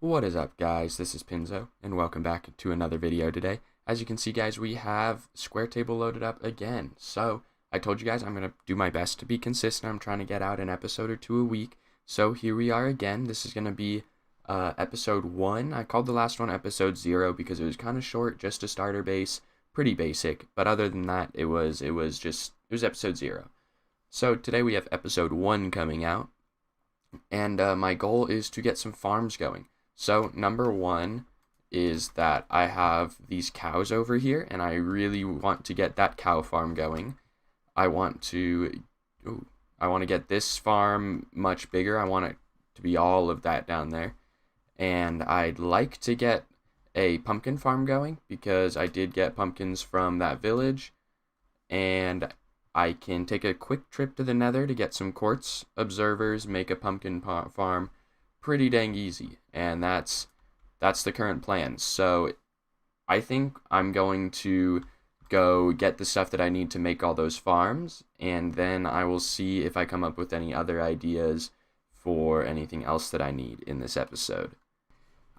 What is up, guys? This is Pinzo, and welcome back to another video today. As you can see, guys, we have SquareTable loaded up again. So, I told you guys I'm going to do my best to be consistent. I'm trying to get out an episode or two a week. So, here we are again. This is going to be episode 1. I called the last one episode 0 because it was kind of short, just a starter base, pretty basic. But other than that, it was episode 0. So, today we have episode 1 coming out. And my goal is to get some farms going. So, number 1 is that I have these cows over here, and I really want to get that cow farm going. I want to get this farm much bigger. I want it to be all of that down there. And I'd like to get a pumpkin farm going, because I did get pumpkins from that village. And I can take a quick trip to the Nether to get some quartz observers, make a pumpkin farm pretty dang easy, and that's the current plan. So I think I'm going to go get the stuff that I need to make all those farms, and then I will see if I come up with any other ideas for anything else that I need in this episode.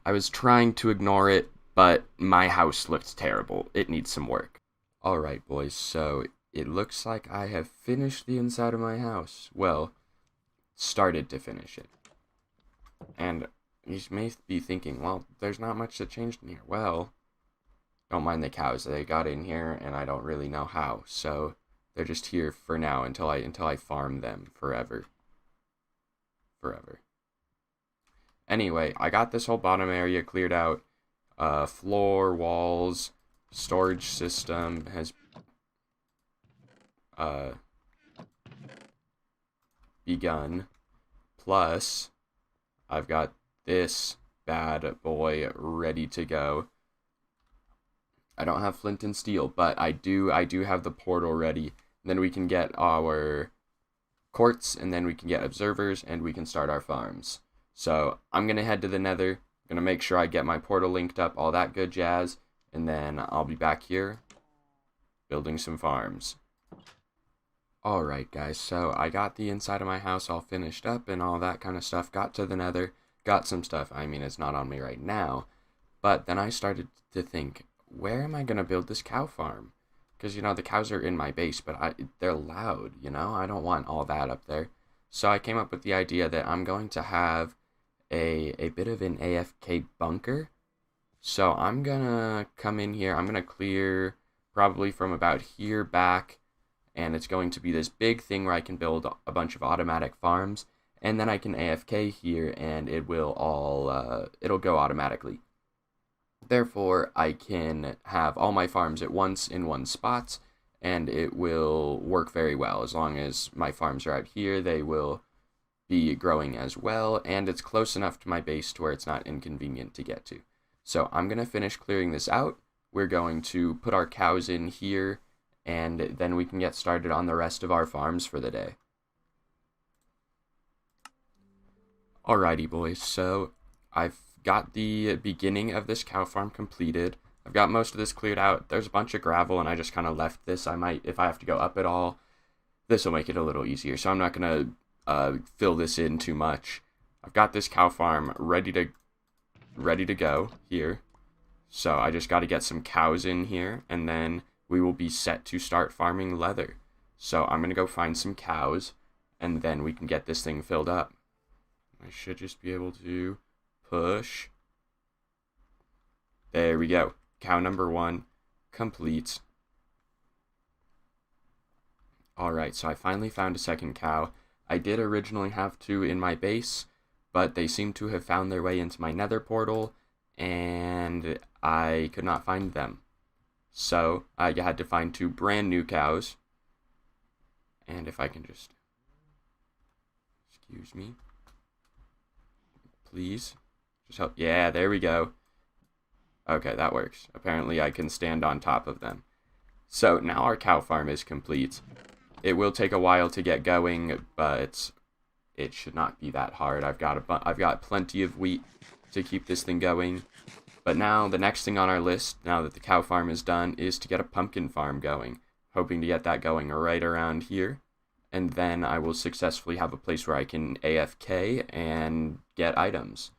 I was trying to ignore it, but my house looked terrible. It needs some work. Alright, boys, so it looks like I have finished the inside of my house. Well, started to finish it. And you may be thinking, well, there's not much that changed in here. Well, don't mind the cows. They got in here, and I don't really know how. So they're just here for now until I farm them forever. Anyway, I got this whole bottom area cleared out. Floor, walls, storage system has begun. Plus, I've got this bad boy ready to go. I don't have flint and steel, but I do have the portal ready. Then we can get our quartz, and then we can get observers, and we can start our farms. So I'm gonna head to the Nether. I'm gonna make sure I get my portal linked up, all that good jazz, and then I'll be back here building some farms. Alright, guys, so I got the inside of my house all finished up and all that kind of stuff. Got to the Nether, got some stuff. I mean, it's not on me right now. But then I started to think, where am I going to build this cow farm? Because, the cows are in my base, but they're loud, I don't want all that up there. So I came up with the idea that I'm going to have a bit of an AFK bunker. So I'm going to come in here. I'm going to clear probably from about here back. And it's going to be this big thing where I can build a bunch of automatic farms, and then I can AFK here, and it will all it'll go automatically. Therefore, I can have all my farms at once in one spot, and it will work very well. As long as my farms are out here, they will be growing as well, and it's close enough to my base to where it's not inconvenient to get to. So I'm going to finish clearing this out. We're going to put our cows in here, and then we can get started on the rest of our farms for the day. Alrighty, boys, so I've got the beginning of this cow farm completed. I've got most of this cleared out. There's a bunch of gravel, and I just kind of left this. I might, if I have to go up at all, this will make it a little easier, so I'm not going to fill this in too much. I've got this cow farm ready to go here. So I just got to get some cows in here, and then we will be set to start farming leather. So I'm going to go find some cows, and then we can get this thing filled up. I should just be able to push. There we go. Cow number 1 complete. Alright, so I finally found a second cow. I did originally have 2 in my base, but they seem to have found their way into my Nether portal, and I could not find them. So, I had to find 2 brand new cows. And if I can just... Excuse me. Please. Just help. Yeah, there we go. Okay, that works. Apparently I can stand on top of them. So, now our cow farm is complete. It will take a while to get going, but it should not be that hard. I've got plenty of wheat to keep this thing going. But now, the next thing on our list, now that the cow farm is done, is to get a pumpkin farm going. Hoping to get that going right around here. and then I will successfully have a place where I can AFK and get items.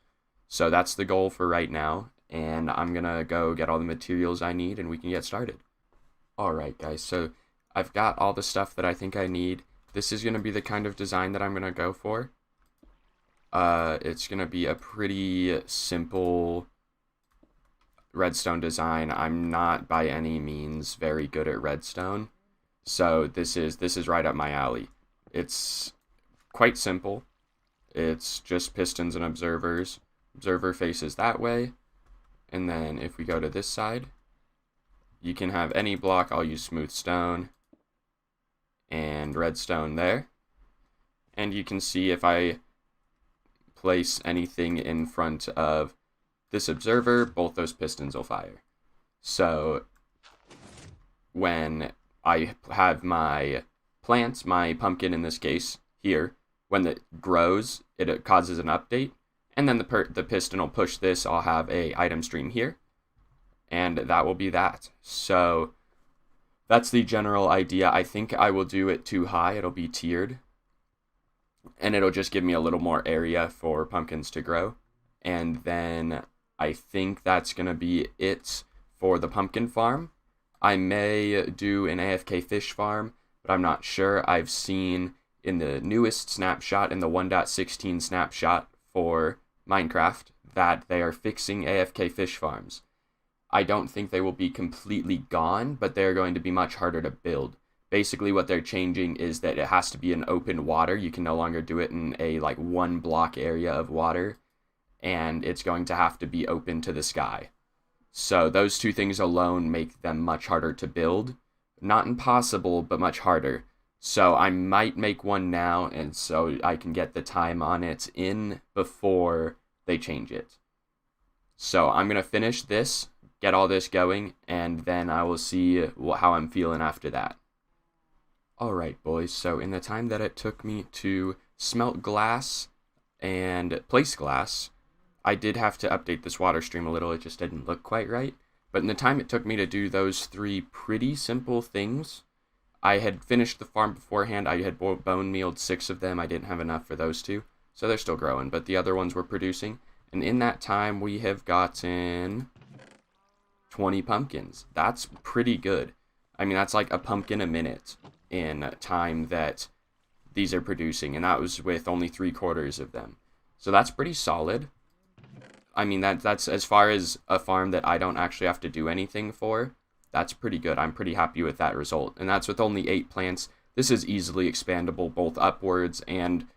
So that's the goal for right now, and I'm gonna go get all the materials I need and we can get started. Alright guys, so I've got all the stuff that I think I need. This is gonna be the kind of design that I'm gonna go for. It's gonna be a pretty simple redstone design. I'm not by any means very good at redstone, so this is right up my alley. It's quite simple. It's just pistons and observers. Observer faces that way, and then if we go to this side, you can have any block. I'll use smooth stone and redstone there, and you can see if I place anything in front of this observer, both those pistons will fire. So when I have my plants, my pumpkin in this case here, when it grows, it causes an update, and then the piston will push this. I'll have a item stream here, and that will be that. So that's the general idea. I think I will do it too high. It'll be tiered, and it'll just give me a little more area for pumpkins to grow. And then I think that's going to be it for the pumpkin farm. I may do an AFK fish farm, but I'm not sure. I've seen in the newest snapshot, in the 1.16 snapshot for Minecraft, that they are fixing AFK fish farms. I don't think they will be completely gone, but they're going to be much harder to build. Basically what they're changing is that it has to be in open water. You can no longer do it in a like 1 block area of water, and it's going to have to be open to the sky. So those two things alone make them much harder to build. Not impossible, but much harder. So I might make one now, and so I can get the time on it in before they change it. So I'm going to finish this, get all this going, and then I will see how I'm feeling after that. Alright boys, so in the time that it took me to smelt glass and place glass, I did have to update this water stream a little. It just didn't look quite right. But in the time it took me to do those 3 pretty simple things, I had finished the farm beforehand. I had bone mealed 6 of them. I didn't have enough for those 2, so they're still growing, but the other ones were producing. And in that time, we have gotten 20 pumpkins. That's pretty good. I mean, that's like a pumpkin a minute in time that these are producing, and that was with only 3/4 of them. So that's pretty solid. I mean, that's as far as a farm that I don't actually have to do anything for. That's pretty good. I'm pretty happy with that result. And that's with only 8 plants. This is easily expandable both upwards and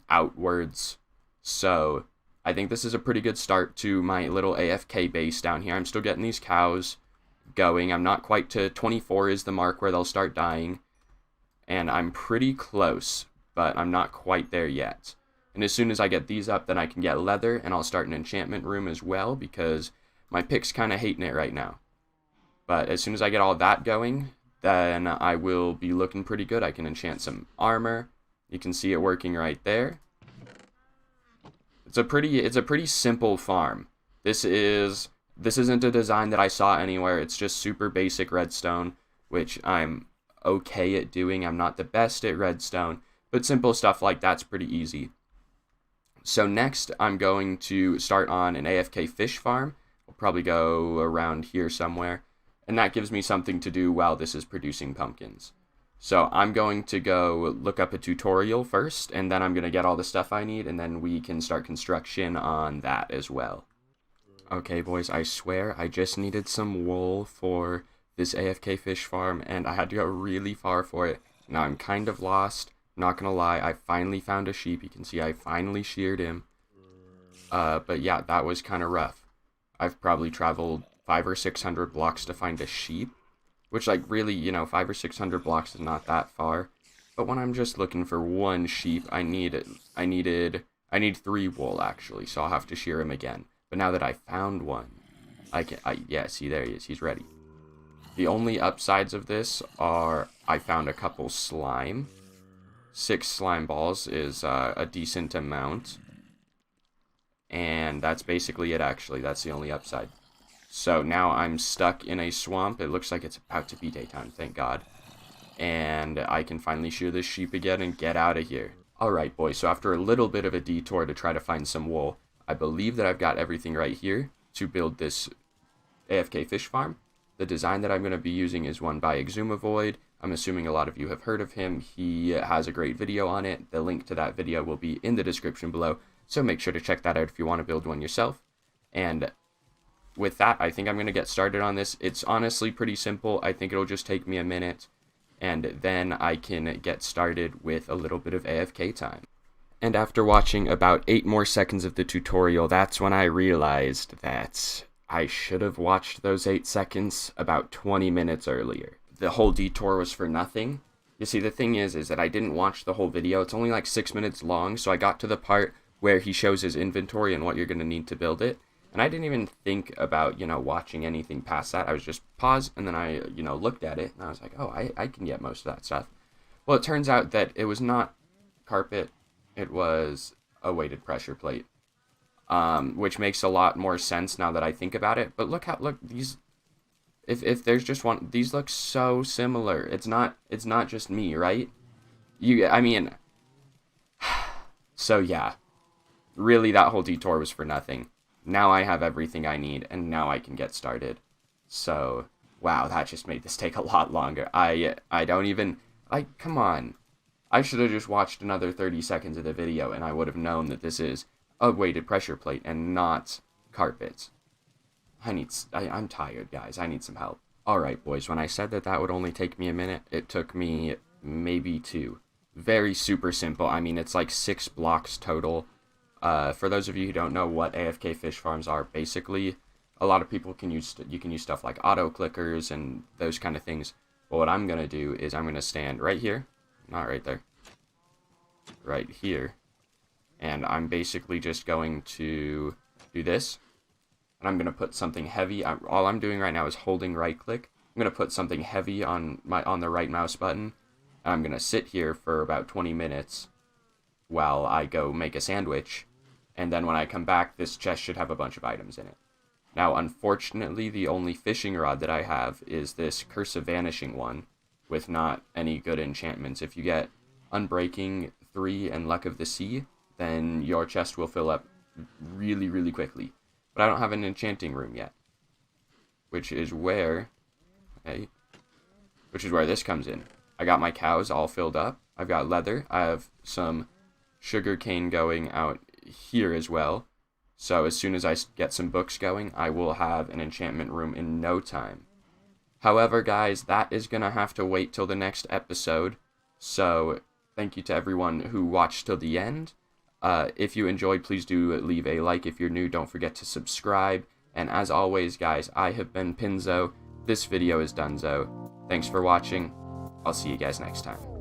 outwards. So I think this is a pretty good start to my little AFK base down here. I'm still getting these cows going. I'm not quite to 24 is the mark where they'll start dying. And I'm pretty close, but I'm not quite there yet. And as soon as I get these up, then I can get leather, and I'll start an enchantment room as well, because my pick's kind of hating it right now. But as soon as I get all that going, then I will be looking pretty good. I can enchant some armor. You can see it working right there. It's a pretty simple farm. This isn't a design that I saw anywhere. It's just super basic redstone, which I'm okay at doing. I'm not the best at redstone, but simple stuff like that's pretty easy. So next, I'm going to start on an AFK fish farm. We'll probably go around here somewhere, and that gives me something to do while this is producing pumpkins. So I'm going to go look up a tutorial first, and then I'm going to get all the stuff I need, and then we can start construction on that as well. Okay, boys, I swear I just needed some wool for this AFK fish farm, and I had to go really far for it. Now I'm kind of lost. Not gonna lie, I finally found a sheep. You can see I finally sheared him. But yeah, that was kind of rough. I've probably traveled 500 or 600 blocks to find a sheep, which, like, really, you know, 500 or 600 blocks is not that far. But when I'm just looking for one sheep, I need 3 wool actually, so I'll have to shear him again. But now that I found one, yeah, see, there he is. He's ready. The only upsides of this are I found a couple slime. 6 slime balls is a decent amount. And that's basically it, actually. That's the only upside. So now I'm stuck in a swamp. It looks like it's about to be daytime, thank God. And I can finally shear this sheep again and get out of here. Alright, boys, so after a little bit of a detour to try to find some wool, I believe that I've got everything right here to build this AFK fish farm. The design that I'm going to be using is one by Exumavoid. I'm assuming a lot of you have heard of him. He has a great video on it. The link to that video will be in the description below, so make sure to check that out if you want to build one yourself. And with that, I think I'm going to get started on this. It's honestly pretty simple. I think it'll just take me a minute, and then I can get started with a little bit of AFK time. And after watching about 8 more seconds of the tutorial, that's when I realized that I should have watched those 8 seconds about 20 minutes earlier. The whole detour was for nothing. You see, the thing is that I didn't watch the whole video. It's only like 6 minutes long, so I got to the part where he shows his inventory and what you're going to need to build it. And I didn't even think about, watching anything past that. I was just pause, and then I, looked at it, and I was like, oh, I can get most of that stuff. Well, it turns out that it was not carpet. It was a weighted pressure plate, which makes a lot more sense now that I think about it. But look these. If there's just one, these look so similar. It's not just me, right? So yeah, really that whole detour was for nothing. Now I have everything I need, and now I can get started. So wow, that just made this take a lot longer. I don't even, come on. I should have just watched another 30 seconds of the video, and I would have known that this is a weighted pressure plate and not carpet. I'm tired, guys. I need some help. Alright, boys, when I said that would only take me a minute, it took me maybe 2. Very super simple. It's like 6 blocks total. For those of you who don't know what AFK fish farms are, basically, a lot of people you can use stuff like auto clickers and those kind of things. But what I'm going to do is I'm going to stand right here. Not right there. Right here. And I'm basically just going to do this. And I'm going to put something heavy. All I'm doing right now is holding right click. I'm going to put something heavy on the right mouse button. And I'm going to sit here for about 20 minutes while I go make a sandwich. And then when I come back, this chest should have a bunch of items in it. Now, unfortunately, the only fishing rod that I have is this Curse of Vanishing one, with not any good enchantments. If you get Unbreaking 3 and Luck of the Sea, then your chest will fill up really, really quickly. But I don't have an enchanting room yet, which is where this comes in. I got my cows all filled up. I've got leather. I have some sugar cane going out here as well. So as soon as I get some books going, I will have an enchantment room in no time. However, guys, that is going to have to wait till the next episode. So thank you to everyone who watched till the end. If you enjoyed, please do leave a like. If you're new, don't forget to subscribe. And as always, guys, I have been Pinzo. This video is Dunzo. Thanks for watching. I'll see you guys next time.